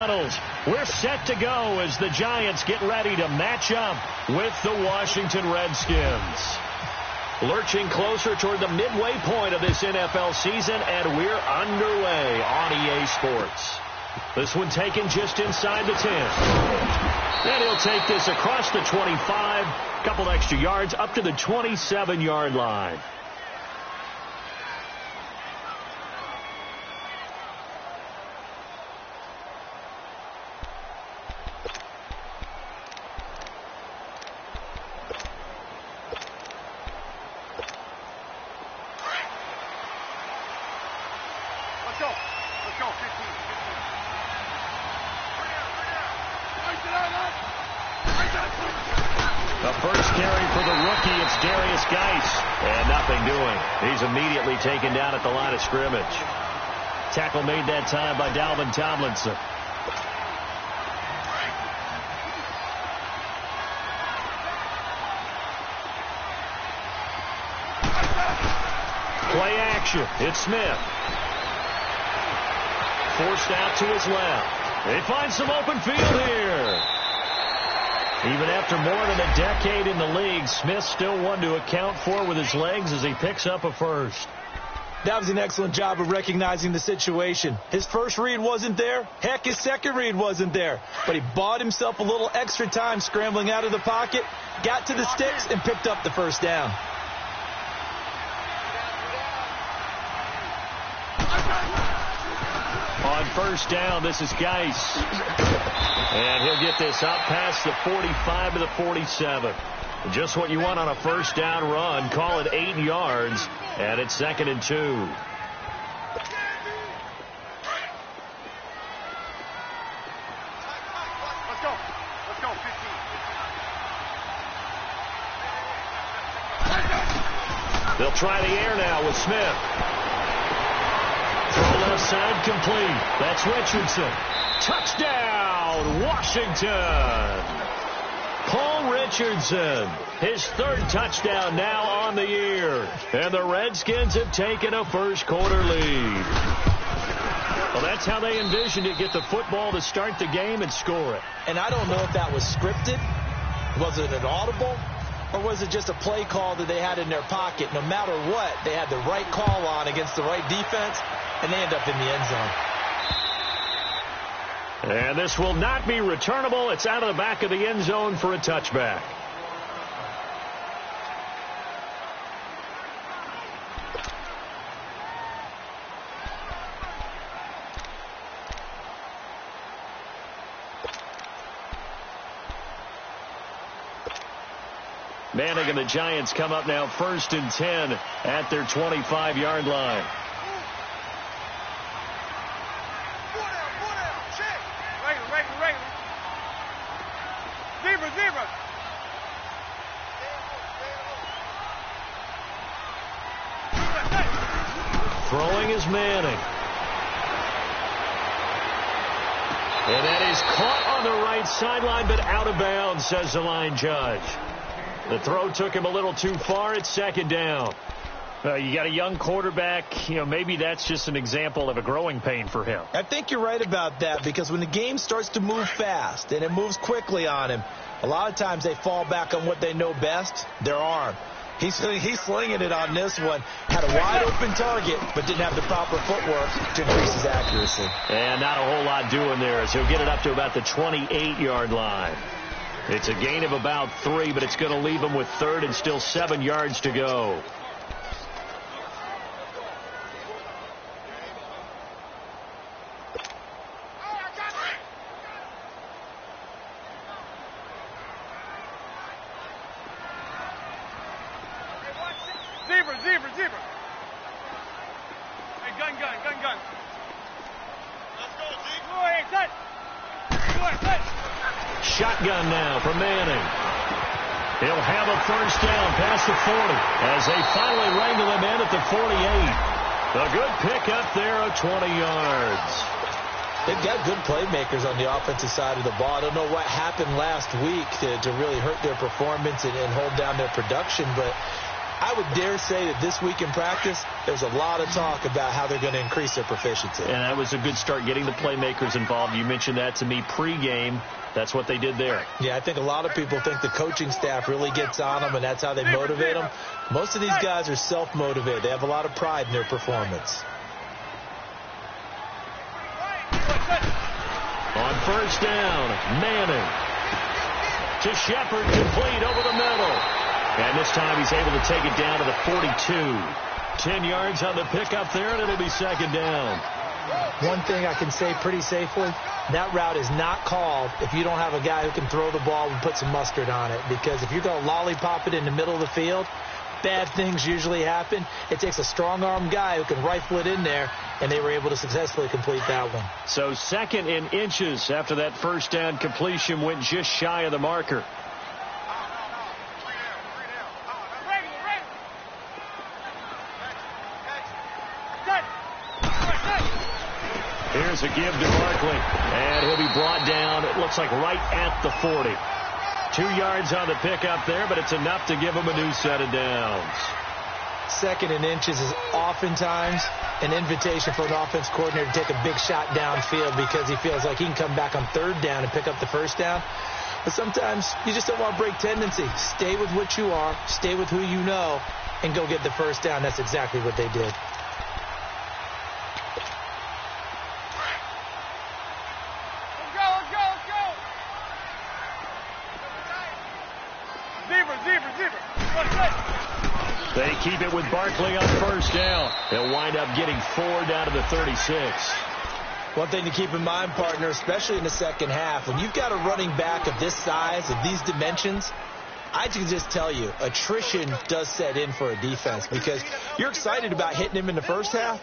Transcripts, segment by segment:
We're set to go as the Giants get ready to match up with the Washington Redskins. Lurching closer toward the midway point of this NFL season, and we're underway on EA Sports. This one taken just inside the 10. And he'll take this across the 25, a couple extra yards up to the 27-yard line. Taken down at the line of scrimmage. Tackle made that time by Dalvin Tomlinson. Play action. It's Smith. Forced out to his left. They find some open field here. Even after more than a decade in the league, Smith still one to account for with his legs as he picks up a first. That was an excellent job of recognizing the situation. His first read wasn't there. Heck, his second read wasn't there. But he bought himself a little extra time scrambling out of the pocket, got to the sticks, and picked up the first down. On first down, this is Geis. And he'll get this up past the 45 to the 47. Just what you want on a first down run. Call it 8 yards. And it's 2nd and 2. Let's go. Let's go. 15. They'll try the air now with Smith. Throw left side complete. That's Richardson. Touchdown, Washington. Paul Richardson, his third touchdown now on the year. And the Redskins have taken a first-quarter lead. Well, that's how they envisioned it, get the football to start the game and score it. And I don't know if that was scripted. Was it an audible? Or was it just a play call that they had in their pocket? No matter what, they had the right call on against the right defense, and they end up in the end zone. And this will not be returnable. It's out of the back of the end zone for a touchback. Manning and the Giants come up now 1st and 10 at their 25-yard line. Zebra. Throwing is Manning. And that is caught on the right sideline, but out of bounds, says the line judge. The throw took him a little too far. It's 2nd down. You got a young quarterback. Maybe that's just an example of a growing pain for him. I think you're right about that, because when the game starts to move fast and it moves quickly on him, a lot of times they fall back on what they know best, their arm. He's slinging it on this one. Had a wide-open target, but didn't have the proper footwork to increase his accuracy. And not a whole lot doing there, as he'll get it up to about the 28-yard line. It's a gain of about 3, but it's going to leave him with 3rd and still 7 yards to go. Zebra. Hey, gun. Let's go, Zeke. Go ahead, set. Shotgun now from Manning. He'll have a first down past the 40 as they finally wrangle him in at the 48. A good pickup there of 20 yards. They've got good playmakers on the offensive side of the ball. I don't know what happened last week to really hurt their performance and hold down their production, but I would dare say that this week in practice, there's a lot of talk about how they're going to increase their proficiency. And that was a good start, getting the playmakers involved. You mentioned that to me pregame. That's what they did there. Yeah, I think a lot of people think the coaching staff really gets on them, and that's how they motivate them. Most of these guys are self-motivated. They have a lot of pride in their performance. On first down, Manning to Shepard, complete over the middle. And this time he's able to take it down to the 42. 10 yards on the pickup there, and it'll be second down. One thing I can say pretty safely, that route is not called if you don't have a guy who can throw the ball and put some mustard on it. Because if you're going to lollipop it in the middle of the field, bad things usually happen. It takes a strong-arm guy who can rifle it in there, and they were able to successfully complete that one. So second in inches after that first down completion, went just shy of the marker. Here's a give to Barkley, and he'll be brought down, it looks like right at the 40. 2 yards on the pickup there, but it's enough to give him a new set of downs. Second in inches is oftentimes an invitation for an offense coordinator to take a big shot downfield because he feels like he can come back on third down and pick up the first down. But sometimes you just don't want to break tendency. Stay with what you are, stay with who you know, and go get the first down. That's exactly what they did. They keep it with Barkley on first down. They'll wind up getting 4 down to the 36. One thing to keep in mind, partner, especially in the second half, when you've got a running back of this size, of these dimensions, I can just tell you, attrition does set in for a defense because you're excited about hitting him in the first half.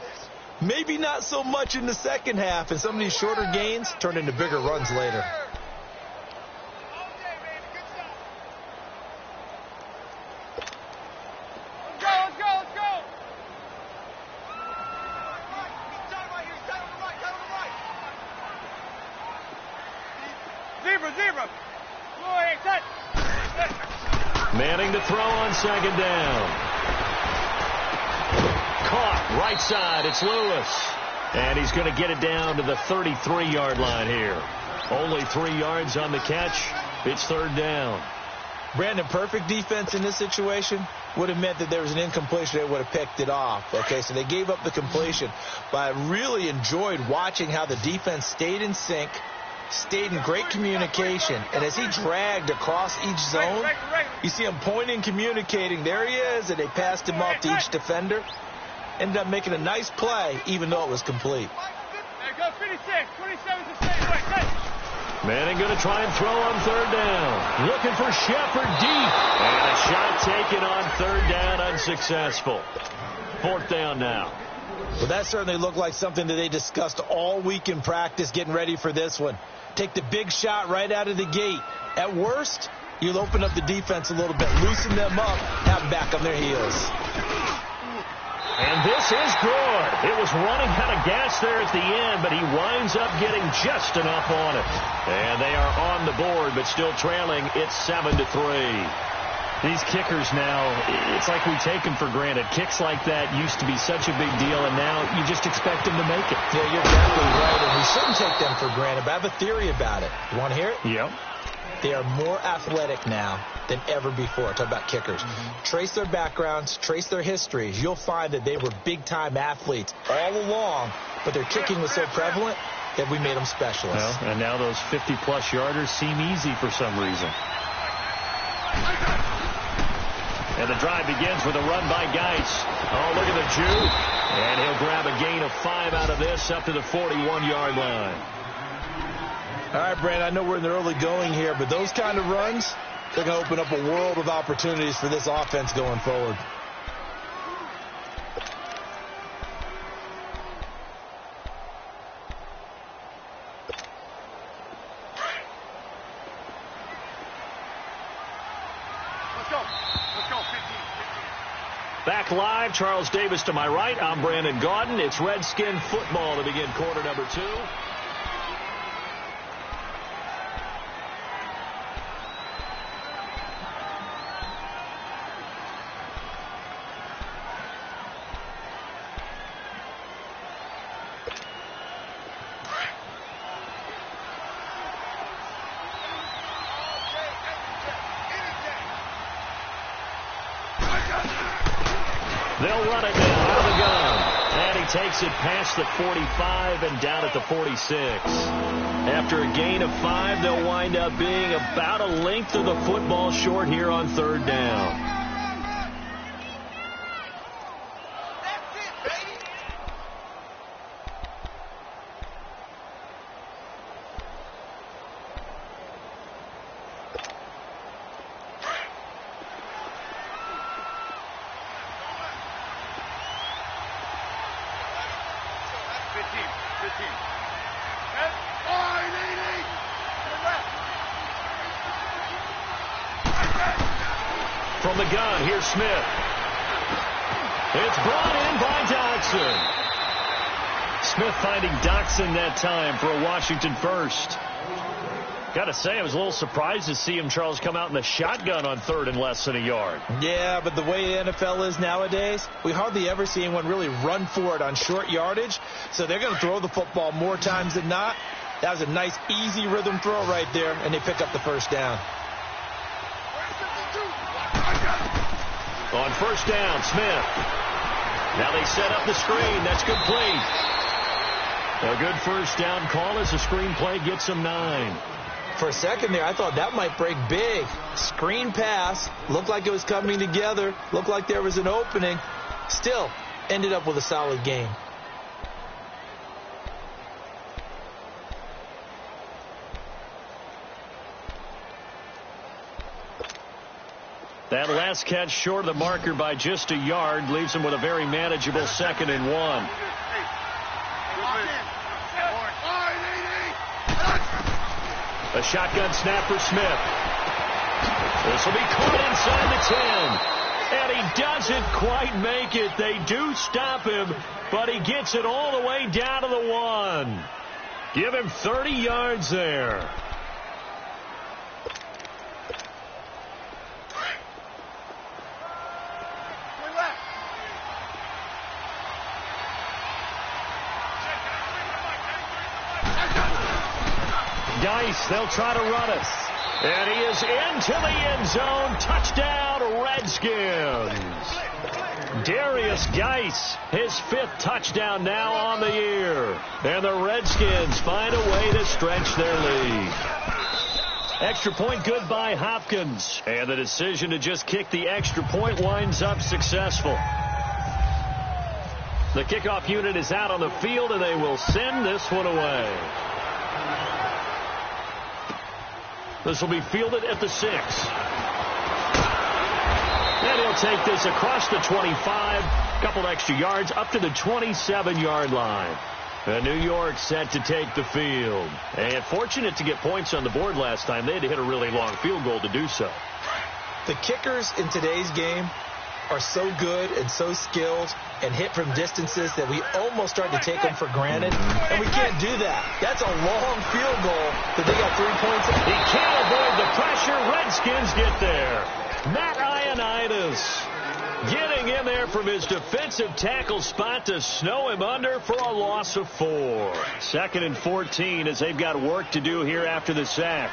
Maybe not so much in the second half, and some of these shorter gains turn into bigger runs later. Manning to throw on second down. Caught right side. It's Lewis. And he's going to get it down to the 33-yard line here. Only 3 yards on the catch. It's third down. Brandon, perfect defense in this situation would have meant that there was an incompletion. They would have picked it off. Okay, so they gave up the completion. But I really enjoyed watching how the defense stayed in sync, stayed in great communication, and as he dragged across each zone, you see him pointing, communicating. There he is, and they passed him off to each defender. Ended up making a nice play, even though it was complete. Manning going to try and throw on third down. Looking for Shepard deep. And a shot taken on third down, unsuccessful. Fourth down now. Well, that certainly looked like something that they discussed all week in practice, getting ready for this one. Take the big shot right out of the gate. At worst, you'll open up the defense a little bit, loosen them up, have them back on their heels. And this is good. It was running out of gas there at the end, but he winds up getting just enough on it. And they are on the board, but still trailing. It's 7-3. These kickers now, it's like we take them for granted. Kicks like that used to be such a big deal, and now you just expect them to make it. Yeah, you're exactly right, and we shouldn't take them for granted, but I have a theory about it. You want to hear it? Yep. They are more athletic now than ever before. Talk about kickers. Trace their backgrounds, trace their histories. You'll find that they were big-time athletes all along, but their kicking was so prevalent that we made them specialists. Well, and now those 50-plus yarders seem easy for some reason. And the drive begins with a run by Geis. Oh, look at the Jew. And he'll grab a gain of 5 out of this up to the 41-yard line. All right, Brand, I know we're in the early going here, but those kind of runs, they're going to open up a world of opportunities for this offense going forward. Back live, Charles Davis to my right. I'm Brandon Gaudin. It's Redskin football to begin quarter number 2. They'll run it now out of the gun. And he takes it past the 45 and down at the 46. After a gain of 5, they'll wind up being about a length of the football short here on third down. From the gun, here's Smith. It's brought in by Dodson. Smith finding Dodson that time for a Washington first. Got to say, I was a little surprised to see him, Charles, come out in the shotgun on third and less than a yard. Yeah, but the way the NFL is nowadays, we hardly ever see anyone really run for it on short yardage. So they're going to throw the football more times than not. That was a nice, easy rhythm throw right there, and they pick up the first down. On first down, Smith. Now they set up the screen. That's complete. A good first down call as the screen play gets them 9. For a second there, I thought that might break big. Screen pass. Looked like it was coming together. Looked like there was an opening. Still, ended up with a solid game. That last catch short of the marker by just a yard leaves him with a very manageable 2nd and 1. A shotgun snap for Smith. This will be caught inside the 10. And he doesn't quite make it. They do stop him, but he gets it all the way down to the 1. Give him 30 yards there. Geis, they'll try to run it. And he is into the end zone. Touchdown, Redskins. Darius Geis, his 5th touchdown now on the year. And the Redskins find a way to stretch their lead. Extra point good by Hopkins. And the decision to just kick the extra point winds up successful. The kickoff unit is out on the field, and they will send this one away. This will be fielded at the 6. And he'll take this across the 25. A couple extra yards up to the 27-yard line. And New York set to take the field. And fortunate to get points on the board last time. They had to hit a really long field goal to do so. The kickers in today's game are so good and so skilled and hit from distances that we almost start to take them for granted. And we can't do that. That's a long field goal that they got 3 points in. He can't avoid the pressure. Redskins get there. Matt Ioannidis getting in there from his defensive tackle spot to snow him under for a loss of 4. 2nd and 14 as they've got work to do here after the sack.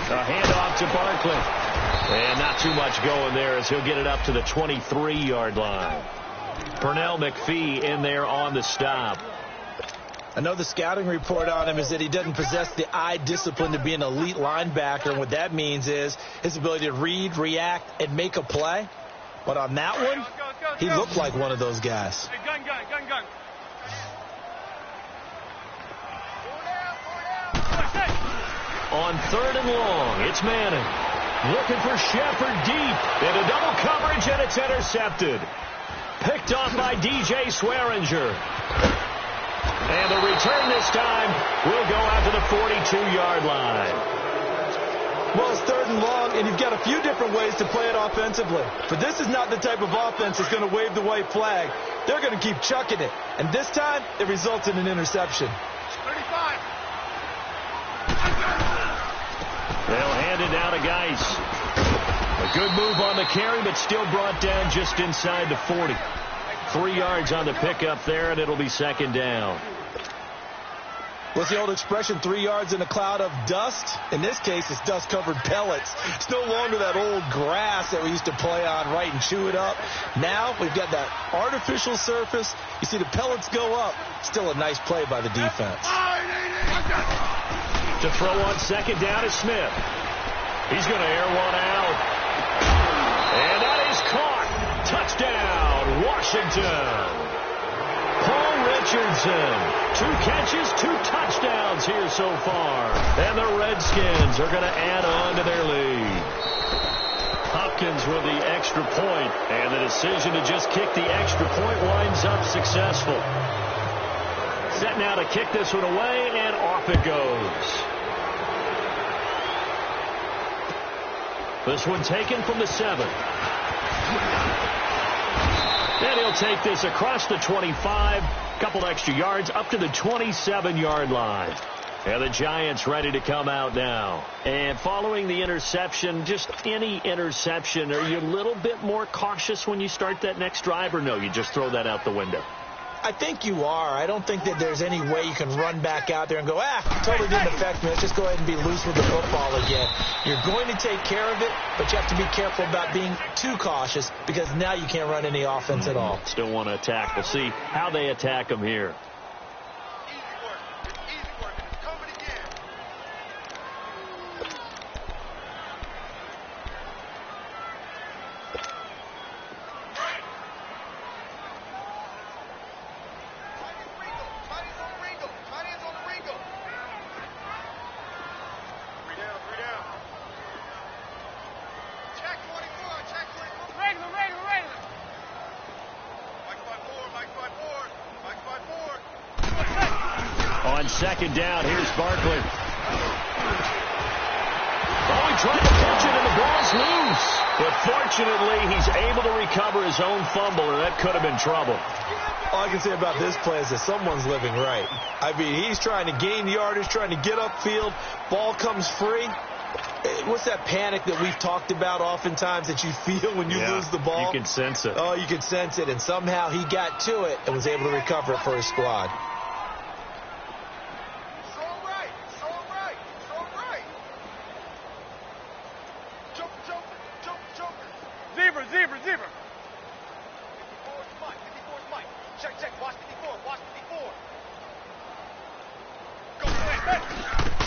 A handoff to Barkley. And not too much going there as he'll get it up to the 23-yard line. Pernell McPhee in there on the stop. I know the scouting report on him is that he doesn't possess the eye discipline to be an elite linebacker. And what that means is his ability to read, react, and make a play. But on that one, he looked like one of those guys. Gun. On 3rd and long, it's Manning. Looking for Shepard deep. Into double coverage, and it's intercepted. Picked off by DJ Swearinger. And the return this time will go out to the 42-yard line. Well, it's 3rd and long, and you've got a few different ways to play it offensively. But this is not the type of offense that's going to wave the white flag. They're going to keep chucking it. And this time, it results in an interception. 35. They'll hand it down to Geis. A good move on the carry, but still brought down just inside the 40. 3 yards on the pickup there, and it'll be 2nd down. What's the old expression, 3 yards in a cloud of dust? In this case, it's dust-covered pellets. It's no longer that old grass that we used to play on, right, and chew it up. Now we've got that artificial surface. You see the pellets go up. Still a nice play by the defense. To throw on second down is Smith. He's going to air one out. And that is caught. Touchdown, Washington. Paul Richardson, 2 catches, 2 touchdowns here so far. And the Redskins are going to add on to their lead. Hopkins with the extra point, and the decision to just kick the extra point winds up successful. Set now to kick this one away, and off it goes. This one taken from the 7. And he'll take this across the 25, couple extra yards up to the 27-yard line. And the Giants ready to come out now. And following the interception, just any interception, are you a little bit more cautious when you start that next drive, or no, you just throw that out the window? I think you are. I don't think that there's any way you can run back out there and go, totally didn't affect me. Let's just go ahead and be loose with the football again. You're going to take care of it, but you have to be careful about being too cautious because now you can't run any offense at all. Still want to attack. We'll see how they attack them here. On second down, here's Barkley. Oh, he tried to catch it, and the ball's loose. But fortunately, he's able to recover his own fumble, or that could have been trouble. All I can say about this play is that someone's living right. I mean, he's trying to gain yardage, trying to get upfield. Ball comes free. What's that panic that we've talked about oftentimes that you feel when you lose the ball? You can sense it. Oh, you can sense it, and somehow he got to it and was able to recover it for his squad. Zebra. Check. Watch 54.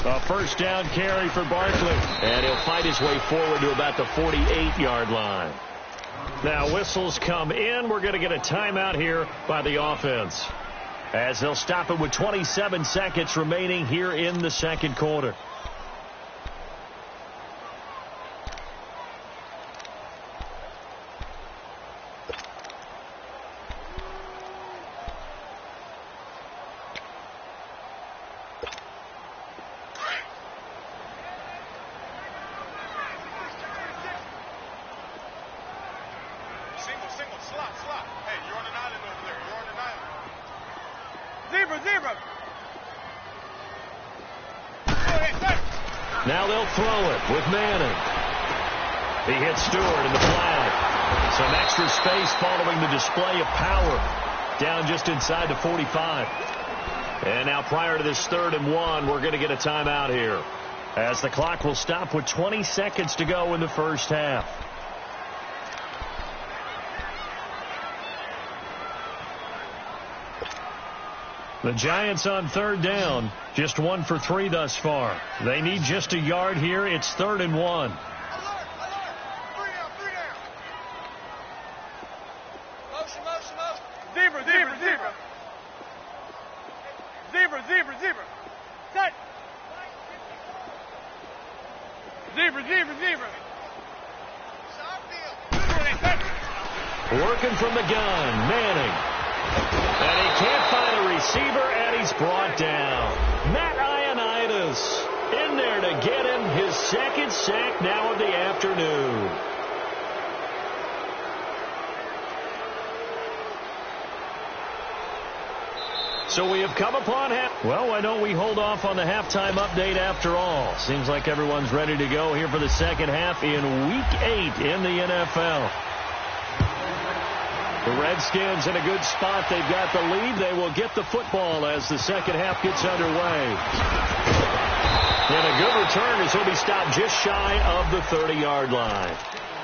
A first down carry for Barkley. And he'll fight his way forward to about the 48-yard line. Now whistles come in. We're going to get a timeout here by the offense, as they'll stop it with 27 seconds remaining here in the second quarter. Slot. Hey, you're on an island over there. Zebra. Now they'll throw it with Manning. He hits Stewart in the flag. Some extra space following the display of power. Down just inside the 45. And now prior to this 3rd and 1, we're going to get a timeout here, as the clock will stop with 20 seconds to go in the first half. The Giants on 3rd down, just 1 for 3 thus far. They need just a yard here. It's 3rd and 1. Alert. 3 down. Motion. Zebra. Set. Zebra. Working from the gun, Manning. And he can't find a receiver, and he's brought down. Matt Ioannidis in there to get him his 2nd sack now of the afternoon. So we have come upon well, why don't we hold off on the halftime update after all? Seems like everyone's ready to go here for the second half in Week 8 in the NFL. The Redskins in a good spot. They've got the lead. They will get the football as the second half gets underway. And a good return as he'll be stopped just shy of the 30-yard line.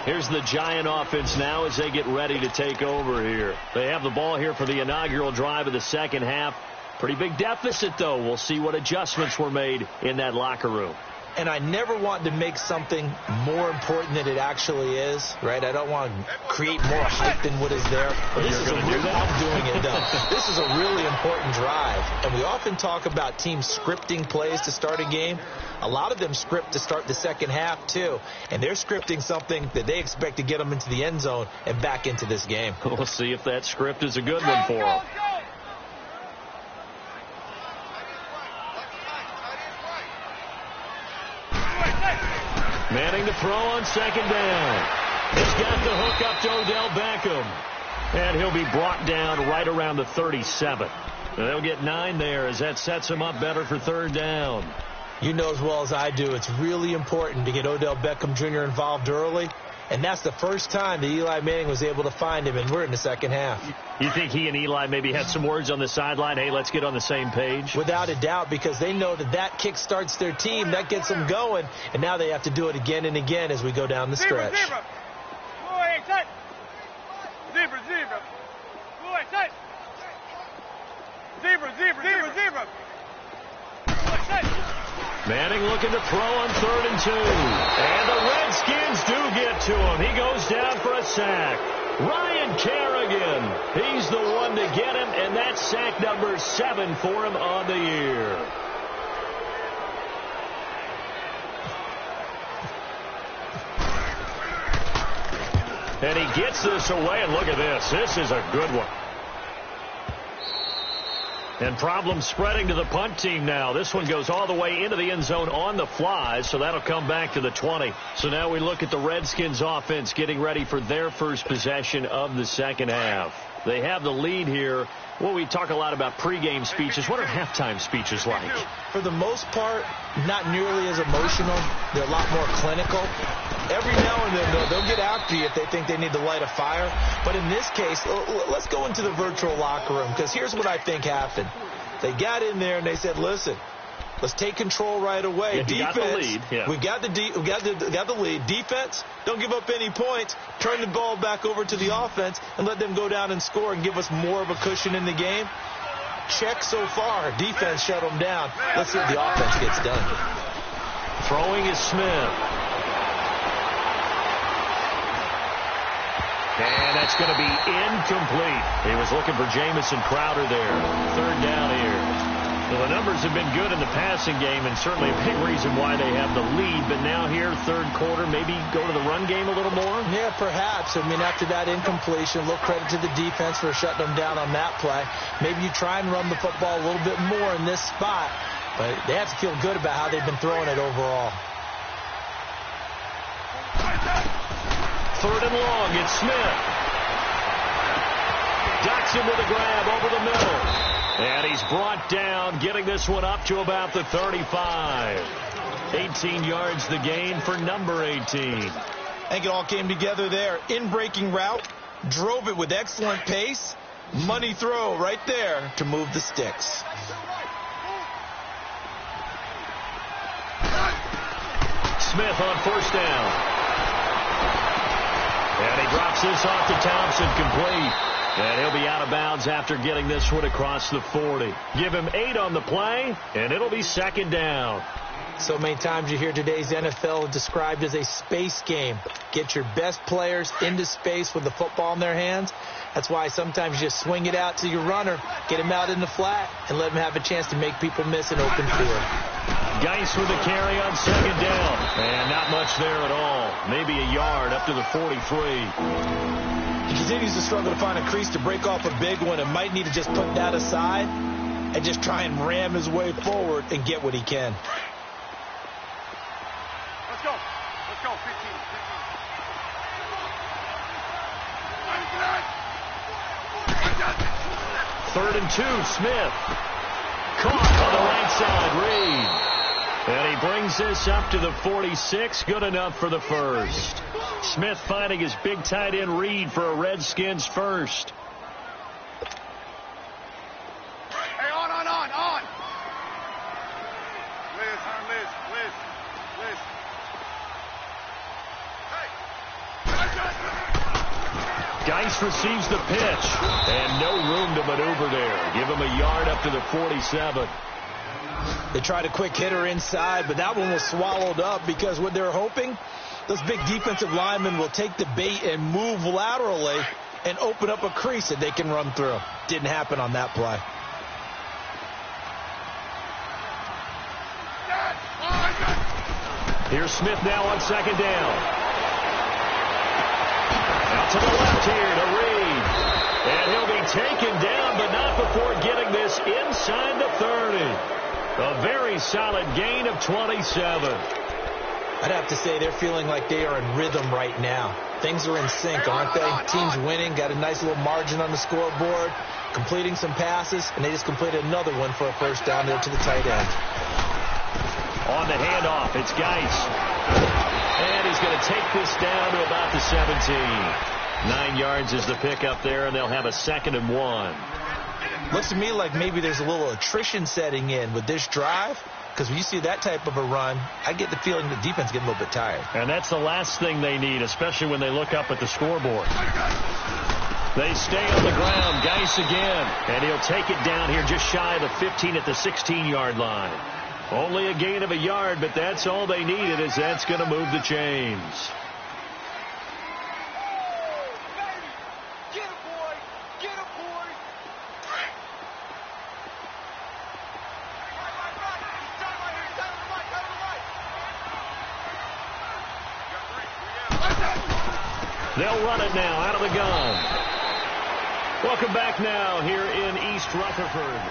Here's the Giant offense now as they get ready to take over here. They have the ball here for the inaugural drive of the second half. Pretty big deficit, though. We'll see what adjustments were made in that locker room. And I never want to make something more important than it actually is, right? I don't want to create more hype than what is there. But this is I'm doing it, though. This is a really important drive. And we often talk about teams scripting plays to start a game. A lot of them script to start the second half, too. And they're scripting something that they expect to get them into the end zone and back into this game. We'll see if that script is a good one for them. Manning to throw on second down. He's got the hook up to Odell Beckham. And he'll be brought down right around the 37. And they'll get 9 there as that sets him up better for third down. You know as well as I do, it's really important to get Odell Beckham Jr. involved early. And that's the first time that Eli Manning was able to find him, and we're in the second half. You think he and Eli maybe had some words on the sideline, hey, let's get on the same page? Without a doubt, because they know that that kick starts their team, that gets them going, and now they have to do it again and again as we go down the stretch. Zebra. Boy, set. Zebra. Boy, set. Zebra. Boy, set. Manning looking to throw on 3rd and 2. And the Redskins do get to him. He goes down for a sack. Ryan Kerrigan, he's the one to get him, and that's sack number 7 for him on the year. And he gets this away, and look at this. This is a good one. And problems spreading to the punt team now. This one goes all the way into the end zone on the fly, so that'll come back to the 20. So now we look at the Redskins offense getting ready for their first possession of the second half. They have the lead here. Well, we talk a lot about pregame speeches. What are halftime speeches like? For the most part, not nearly as emotional. They're a lot more clinical. Every now and then, they'll get after you if they think they need to light a fire. But in this case, let's go into the virtual locker room, because here's what I think happened. They got in there and they said, listen, let's take control right away. Yeah, Defense, got the lead. Yeah. we got the lead. Defense, don't give up any points. Turn the ball back over to the offense and let them go down and score and give us more of a cushion in the game. Check so far. Defense shut them down. Let's see if the offense gets done. Throwing is Smith. And that's going to be incomplete. He was looking for Jamison Crowder there. Third down here. Well, the numbers have been good in the passing game, and certainly a big reason why they have the lead. But now here, third quarter, maybe go to the run game a little more? Yeah, perhaps. I mean, after that incompletion, a little credit to the defense for shutting them down on that play. Maybe you try and run the football a little bit more in this spot. But they have to feel good about how they've been throwing it overall. Third and long, it's Smith. Ducks him with a grab over the middle. And he's brought down, getting this one up to about the 35. 18 yards the gain for number 18. I think it all came together there. In-breaking route, drove it with excellent pace. Money throw right there to move the sticks. Smith on first down. And he drops this off to Thompson, complete. And he'll be out of bounds after getting this one across the 40. Give him 8 on the play, and it'll be second down. So many times you hear today's NFL described as a space game. Get your best players into space with the football in their hands. That's why sometimes you just swing it out to your runner, get him out in the flat, and let him have a chance to make people miss an open field. Geis with the carry on second down. And not much there at all. Maybe a yard up to the 43. He continues to struggle to find a crease to break off a big one and might need to just put that aside and just try and ram his way forward and get what he can. Let's go. 15. Third and 2, Smith. Caught on the right side, Reed. And he brings this up to the 46. Good enough for the first. Smith finding his big tight end read for a Redskins first. Hey, on. Liz. Hey. Geis receives the pitch. And no room to maneuver there. Give him a yard up to the 47. They tried a quick hitter inside, but that one was swallowed up because what they're hoping, those big defensive linemen will take the bait and move laterally and open up a crease that they can run through. Didn't happen on that play. Here's Smith now on second down. Out to the left here to Reed. And he'll be taken down, but not before getting this inside the 30. A very solid gain of 27. I'd have to say they're feeling like they are in rhythm right now. Things are in sync, aren't they? Team's winning, got a nice little margin on the scoreboard, completing some passes, and they just completed another one for a first down there to the tight end. On the handoff, it's Geis. And he's going to take this down to about the 17. 9 yards is the pickup there, and they'll have a 2nd and 1. Looks to me like maybe there's a little attrition setting in with this drive, because when you see that type of a run, I get the feeling the defense getting a little bit tired. And that's the last thing they need, especially when they look up at the scoreboard. They stay on the ground. Geis again. And he'll take it down here just shy of the 15 at the 16-yard line. Only a gain of a yard, but that's all they needed, as that's going to move the chains. They'll run it now out of the gun. Welcome back now here in East Rutherford.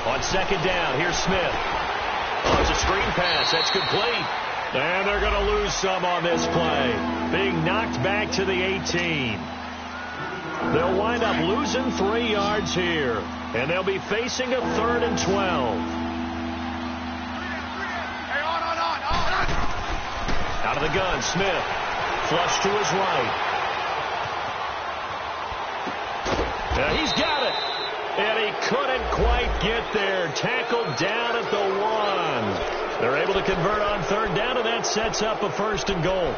On second down, here's Smith. Oh, it's a screen pass. That's complete. And they're going to lose some on this play. Being knocked back to the 18. They'll wind up losing 3 yards here. And they'll be facing a 3rd and 12. Hey, on. Out of the gun, Smith. Flush to his right. Now he's got it. And he couldn't quite get there. Tackled down at the 1. They're able to convert on 3rd down, and that sets up a 1st and goal.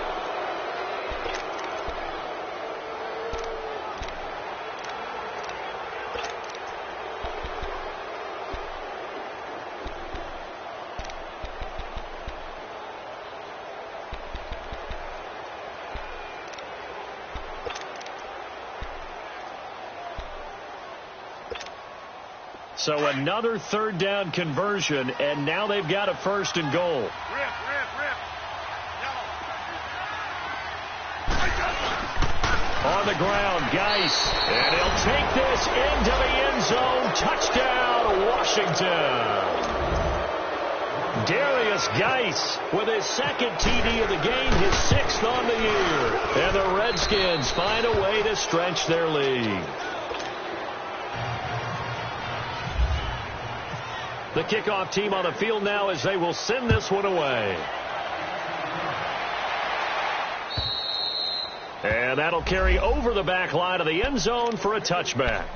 So another 3rd down conversion, and now they've got a 1st and goal. Rip. On the ground, Geis. And he'll take this into the end zone. Touchdown, Washington. Darius Geis with his 2nd TD of the game, his 6th on the year. And the Redskins find a way to stretch their lead. The kickoff team on the field now as they will send this one away. And that'll carry over the back line of the end zone for a touchback.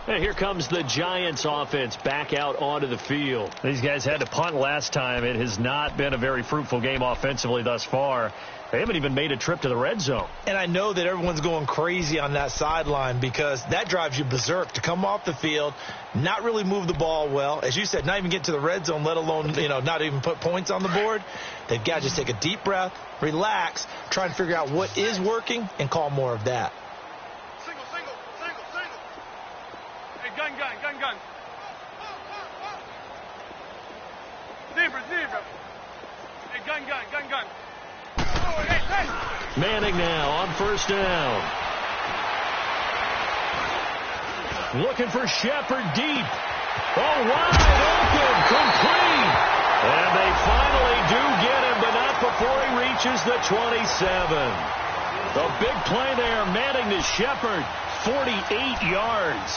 And here comes the Giants offense back out onto the field. These guys had to punt last time. It has not been a very fruitful game offensively thus far. They haven't even made a trip to the red zone. And I know that everyone's going crazy on that sideline because that drives you berserk to come off the field, not really move the ball well. As you said, not even get to the red zone, let alone, not even put points on the board. They've got to just take a deep breath, relax, try and figure out what is working, and call more of that. Single. Hey, gun. Zebra. Hey, gun. Oh, hey. Manning now on 1st down. Looking for Shepard deep. Oh, wide open, complete. And they finally do get him, but not before he reaches the 27. The big play there, Manning to Shepard, 48 yards.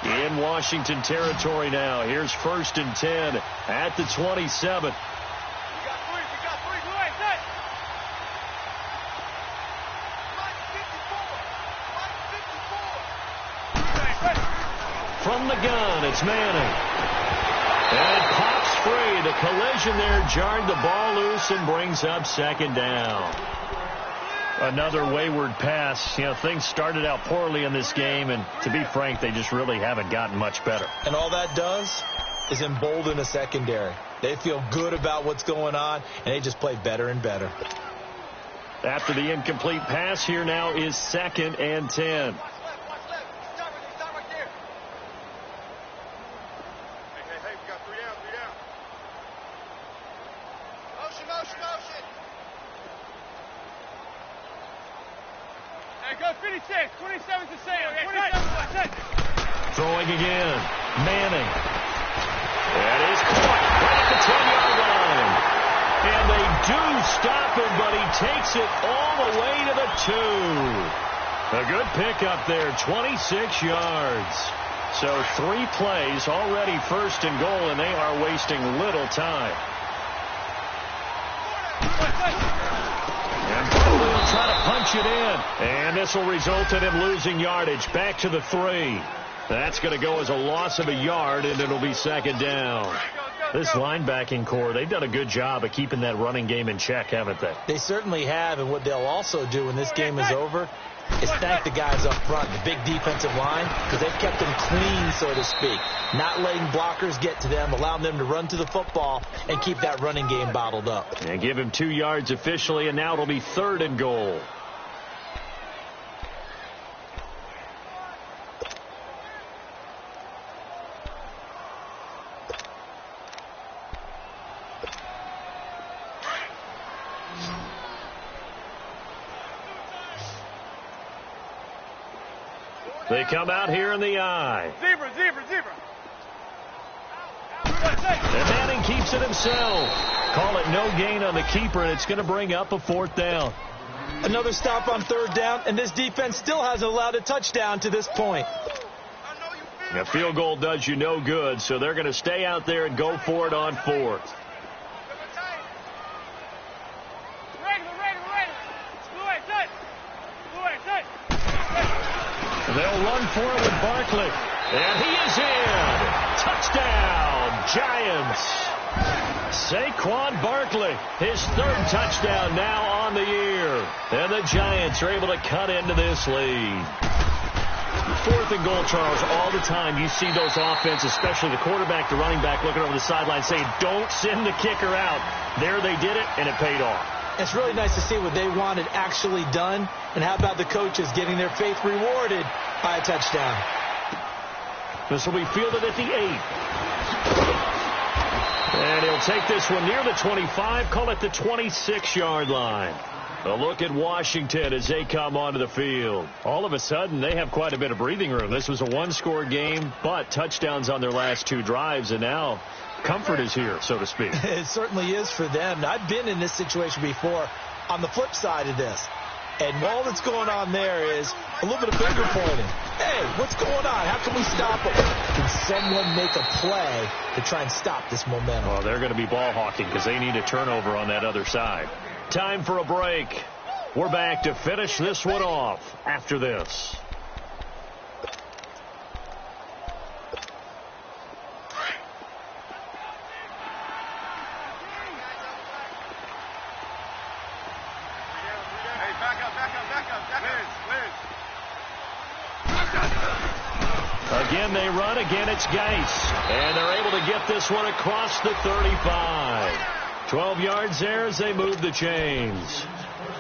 In Washington territory now. Here's 1st and 10 at the 27. From the gun, it's Manning. And it pops free. The collision there jarred the ball loose and brings up 2nd down. Another wayward pass. You know, things started out poorly in this game, and to be frank, they just really haven't gotten much better. And all that does is embolden a secondary. They feel good about what's going on, and they just play better and better. After the incomplete pass, here now is 2nd and 10. Throwing again. Manning. That is caught right at the 10-yard line. And they do stop him, but he takes it all the way to the 2. A good pickup there, 26 yards. So 3 plays, already 1st and goal, and they are wasting little time. And probably will try to punch it in. And this will result in him losing yardage. Back to the 3. That's going to go as a loss of a yard, and it'll be 2nd down. This linebacking core, they've done a good job of keeping that running game in check, haven't they? They certainly have, and what they'll also do when this game is over is thank the guys up front, the big defensive line, because they've kept them clean, so to speak. Not letting blockers get to them, allowing them to run to the football and keep that running game bottled up. And give him 2 yards officially, and now it'll be 3rd and goal. They come out here in the eye. Zebra. And Manning keeps it himself. Call it no gain on the keeper, and it's going to bring up a 4th down. Another stop on 3rd down, and this defense still hasn't allowed a touchdown to this point. A field goal does you no good, so they're going to stay out there and go for it on 4th. They'll run for it with Barkley. And he is in. Touchdown, Giants. Saquon Barkley, his 3rd touchdown now on the year. And the Giants are able to cut into this lead. 4th and goal, Charles. All the time you see those offenses, especially the quarterback, the running back, looking over the sideline saying, don't send the kicker out. There they did it, and it paid off. It's really nice to see what they wanted actually done. And how about the coaches getting their faith rewarded by a touchdown? This will be fielded at the 8. And he'll take this one near the 25, call it the 26-yard line. A look at Washington as they come onto the field. All of a sudden, they have quite a bit of breathing room. This was a 1-score game, but touchdowns on their last 2 drives, and now comfort is here, so to speak. It certainly is for them. I've been in this situation before on the flip side of this. And all that's going on there is a little bit of finger pointing. Hey, what's going on? How can we stop it? Can someone make a play to try and stop this momentum? Well, they're going to be ball hawking because they need a turnover on that other side. Time for a break. We're back to finish this one off after this. Again, they run. Again, it's Geis. And they're able to get this one across the 35. 12 yards there as they move the chains.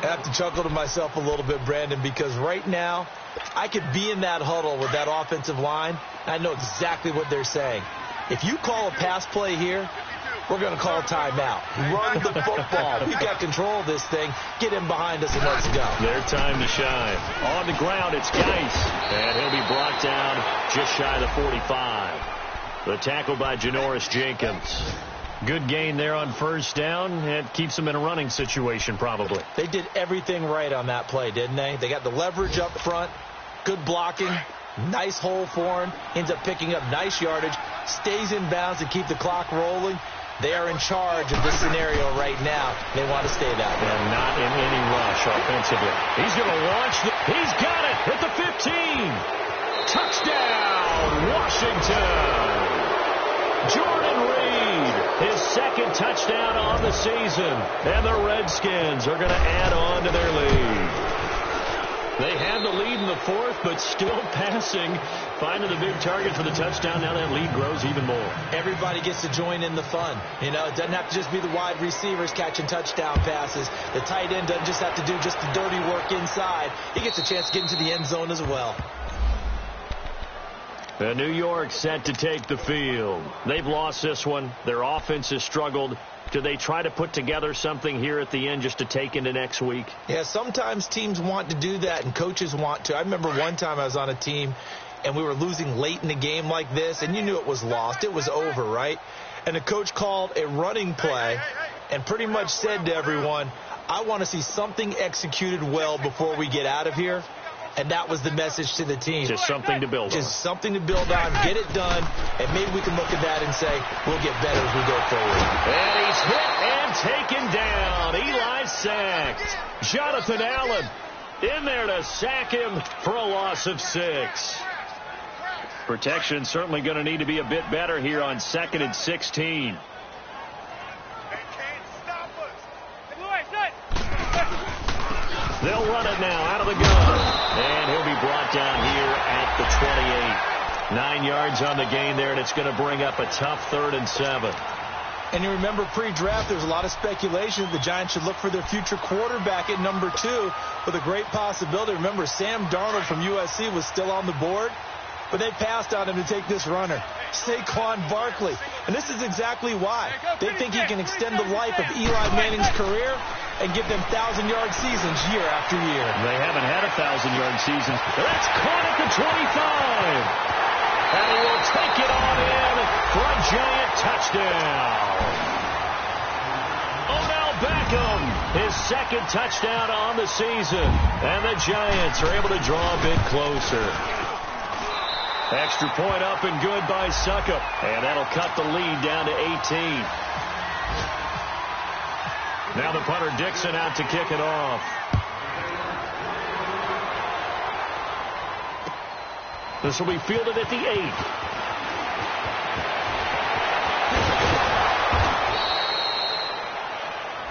I have to chuckle to myself a little bit, Brandon, because right now I could be in that huddle with that offensive line. I know exactly what they're saying. If you call a pass play here, we're going to call timeout. Run the football. We've got control of this thing. Get him behind us and let's go. Their time to shine. On the ground, it's Geis. And he'll be brought down just shy of the 45. The tackle by Janoris Jenkins. Good gain there on first down. It keeps them in a running situation probably. They did everything right on that play, didn't they? They got the leverage up front. Good blocking. Nice hole for him. Ends up picking up nice yardage. Stays in bounds to keep the clock rolling. They are in charge of this scenario right now. They want to stay that way. And not in any rush offensively. He's going to launch. He's got it at the 15. Touchdown, Washington. Jordan Reed, his second touchdown on the season. And the Redskins are going to add on to their lead. They had the lead in the fourth, but still passing. Finding the big target for the touchdown. Now that lead grows even more. Everybody gets to join in the fun. You know, it doesn't have to just be the wide receivers catching touchdown passes. The tight end doesn't just have to do just the dirty work inside. He gets a chance to get into the end zone as well. New York set to take the field. They've lost this one. Their offense has struggled. Do they try to put together something here at the end just to take into next week? Yeah, sometimes teams want to do that and coaches want to. I remember one time I was on a team and we were losing late in a game like this, and you knew it was lost. It was over, right? And the coach called a running play and pretty much said to everyone, I want to see something executed well before we get out of here. And that was the message to the team. Just something to build on. Just something to build on, get it done, and maybe we can look at that and say, we'll get better as we go forward. And he's hit and taken down. Eli sacked. Jonathan Allen in there to sack him for a loss of 6. Protection certainly going to need to be a bit better here on 2nd and 16. They'll run it now out of the gun. And he'll be brought down here at the 28. 9 yards on the gain there, and it's going to bring up a tough 3rd and 7. And you remember pre-draft, there's a lot of speculation that the Giants should look for their future quarterback at number 2 with a great possibility. Remember, Sam Darnold from USC was still on the board, but they passed on him to take this runner, Saquon Barkley. And this is exactly why. They think he can extend the life of Eli Manning's career and give them 1,000-yard seasons year after year. They haven't had a 1,000-yard season. That's caught at the 25. And he will take it on in for a giant touchdown. Odell Beckham, his 2nd touchdown on the season. And the Giants are able to draw a bit closer. Extra point up and good by Suckup. And that'll cut the lead down to 18. Now the punter Dixon out to kick it off. This will be fielded at the 8.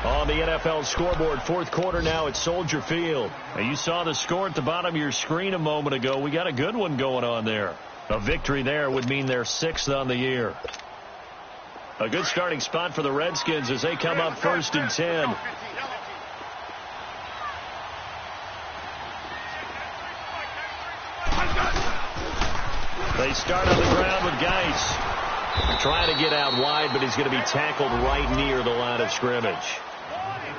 On the NFL scoreboard, 4th quarter now at Soldier Field. Now you saw the score at the bottom of your screen a moment ago. We got a good one going on there. A victory there would mean they're 6th on the year. A good starting spot for the Redskins as they come up 1st and 10. They start on the ground with Geis. Trying to get out wide, but he's going to be tackled right near the line of scrimmage.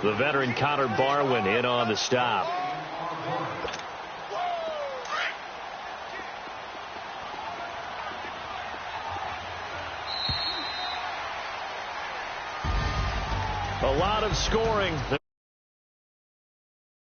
The veteran Connor Barwin in on the stop. A lot of scoring.